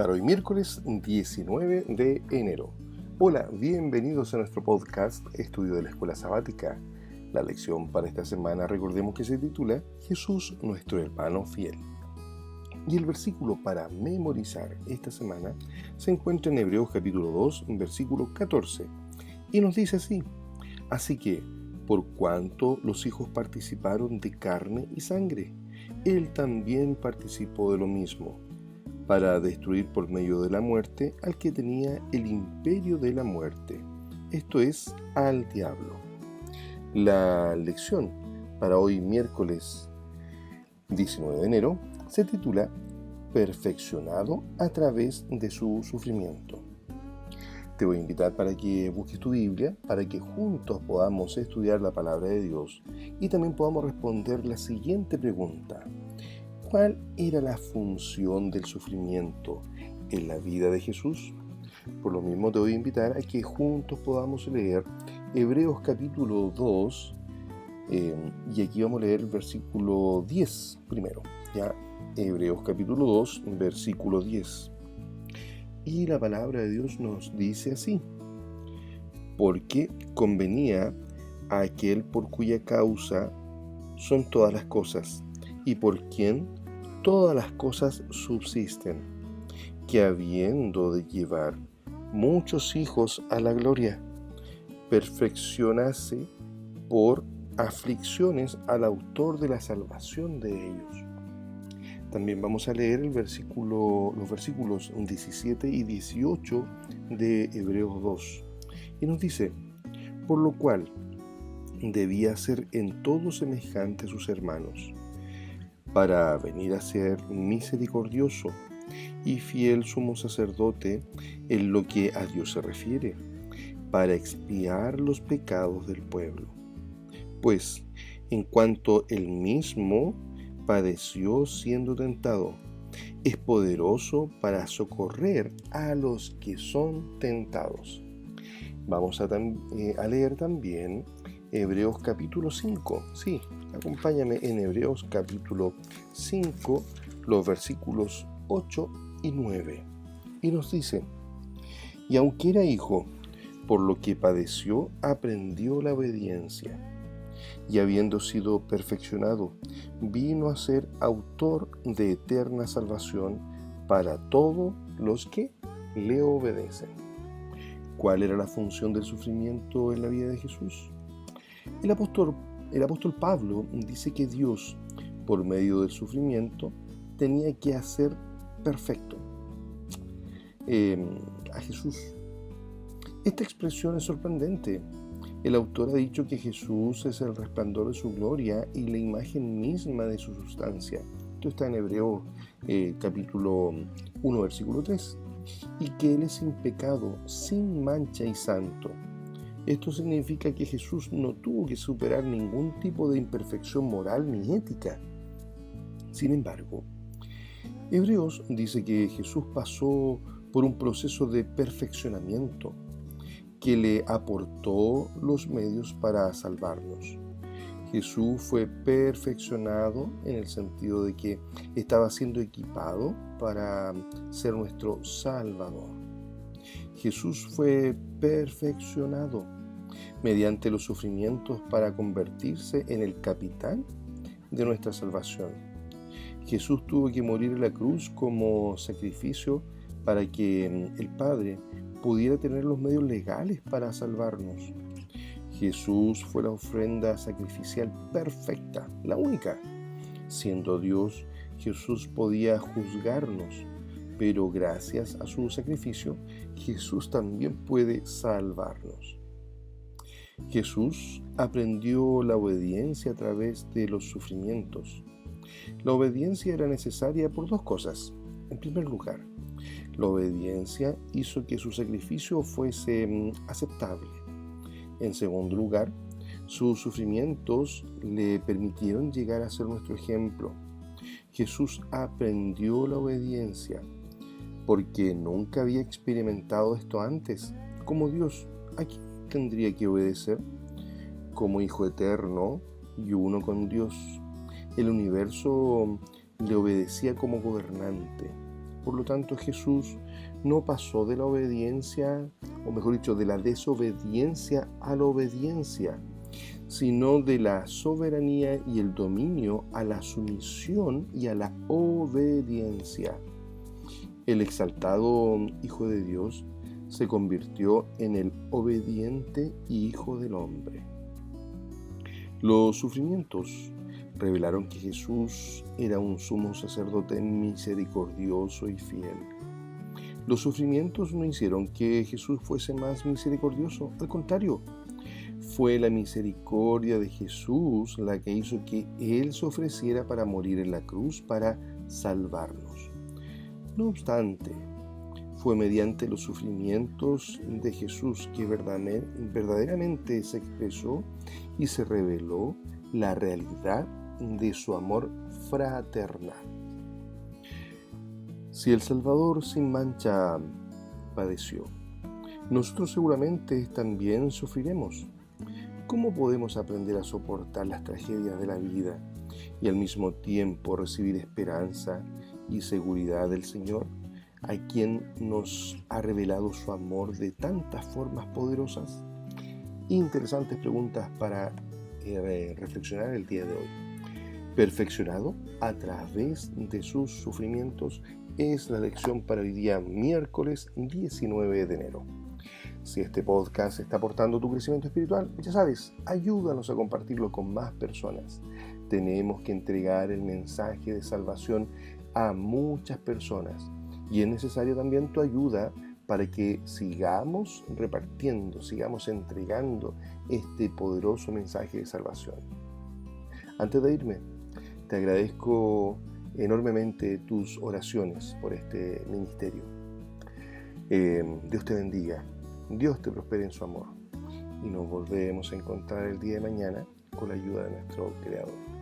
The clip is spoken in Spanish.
para hoy miércoles 19 de enero. Hola, bienvenidos a nuestro podcast Estudio de la Escuela Sabática. La lección para esta semana recordemos que se titula Jesús nuestro hermano fiel. Y el versículo para memorizar esta semana se encuentra en Hebreos capítulo 2, versículo 14. Y nos dice así: así que, por cuanto los hijos participaron de carne y sangre, Él también participó de lo mismo, para destruir por medio de la muerte al que tenía el imperio de la muerte, esto es, al diablo. La lección para hoy miércoles 19 de enero se titula Perfeccionado a través de su sufrimiento. Te voy a invitar para que busques tu Biblia, para que juntos podamos estudiar la palabra de Dios y también podamos responder la siguiente pregunta: ¿cuál era la función del sufrimiento en la vida de Jesús? Por lo mismo te voy a invitar a que juntos podamos leer Hebreos capítulo 2 y aquí vamos a leer el versículo 10 primero. Ya, Hebreos capítulo 2, versículo 10. Y la palabra de Dios nos dice así: porque convenía a aquel por cuya causa son todas las cosas, y por quien todas las cosas subsisten, que habiendo de llevar muchos hijos a la gloria, perfeccionase por aflicciones al autor de la salvación de ellos. También vamos a leer los versículos 17 y 18 de Hebreos 2. Y nos dice: por lo cual debía ser en todo semejante a sus hermanos, para venir a ser misericordioso y fiel sumo sacerdote en lo que a Dios se refiere, para expiar los pecados del pueblo. Pues, en cuanto él mismo padeció siendo tentado, es poderoso para socorrer a los que son tentados. Vamos a leer también Hebreos capítulo 5. Sí, acompáñame en Hebreos capítulo 5, los versículos 8 y 9. Y nos dice: y aunque era hijo, por lo que padeció, aprendió la obediencia. Y habiendo sido perfeccionado, vino a ser autor de eterna salvación para todos los que le obedecen. ¿Cuál era la función del sufrimiento en la vida de Jesús? El apóstol Pablo dice que Dios, por medio del sufrimiento, tenía que hacer perfecto a Jesús. Esta expresión es sorprendente. El autor ha dicho que Jesús es el resplandor de su gloria y la imagen misma de su sustancia. Esto está en Hebreos capítulo 1, versículo 3. Y que Él es sin pecado, sin mancha y santo. Esto significa que Jesús no tuvo que superar ningún tipo de imperfección moral ni ética. Sin embargo, Hebreos dice que Jesús pasó por un proceso de perfeccionamiento que le aportó los medios para salvarnos. Jesús fue perfeccionado en el sentido de que estaba siendo equipado para ser nuestro Salvador. Jesús fue perfeccionado mediante los sufrimientos para convertirse en el capitán de nuestra salvación. Jesús tuvo que morir en la cruz como sacrificio para que el Padre pudiera tener los medios legales para salvarnos. Jesús fue la ofrenda sacrificial perfecta, la única. Siendo Dios, Jesús podía juzgarnos, pero gracias a su sacrificio, Jesús también puede salvarnos. Jesús aprendió la obediencia a través de los sufrimientos. La obediencia era necesaria por dos cosas. En primer lugar, la obediencia hizo que su sacrificio fuese aceptable. En segundo lugar, sus sufrimientos le permitieron llegar a ser nuestro ejemplo. Jesús aprendió la obediencia porque nunca había experimentado esto antes. Como Dios, ¿a quién tendría que obedecer? Como Hijo eterno y uno con Dios, el universo le obedecía como gobernante. Por lo tanto, Jesús no pasó de la obediencia, o mejor dicho, de la desobediencia a la obediencia, sino de la soberanía y el dominio a la sumisión y a la obediencia. El exaltado Hijo de Dios se convirtió en el obediente Hijo del Hombre. Los sufrimientos revelaron que Jesús era un sumo sacerdote misericordioso y fiel. Los sufrimientos no hicieron que Jesús fuese más misericordioso, al contrario, fue la misericordia de Jesús la que hizo que Él se ofreciera para morir en la cruz para salvarnos. No obstante, fue mediante los sufrimientos de Jesús que verdaderamente se expresó y se reveló la realidad de su amor fraternal. Si el Salvador sin mancha padeció, nosotros seguramente también sufriremos. ¿Cómo podemos aprender a soportar las tragedias de la vida y al mismo tiempo recibir esperanza y seguridad del Señor, a quien nos ha revelado su amor de tantas formas poderosas? Interesantes preguntas para reflexionar el día de hoy. Perfeccionado a través de sus sufrimientos es la lección para hoy día, miércoles 19 de enero. Si este podcast está aportando tu crecimiento espiritual, ya sabes, ayúdanos a compartirlo con más personas. Tenemos que entregar el mensaje de salvación a muchas personas y es necesaria también tu ayuda para que sigamos repartiendo, sigamos entregando este poderoso mensaje de salvación. Antes de irme, te agradezco enormemente tus oraciones por este ministerio. Dios te bendiga, Dios te prospere en su amor y nos volvemos a encontrar el día de mañana con la ayuda de nuestro Creador.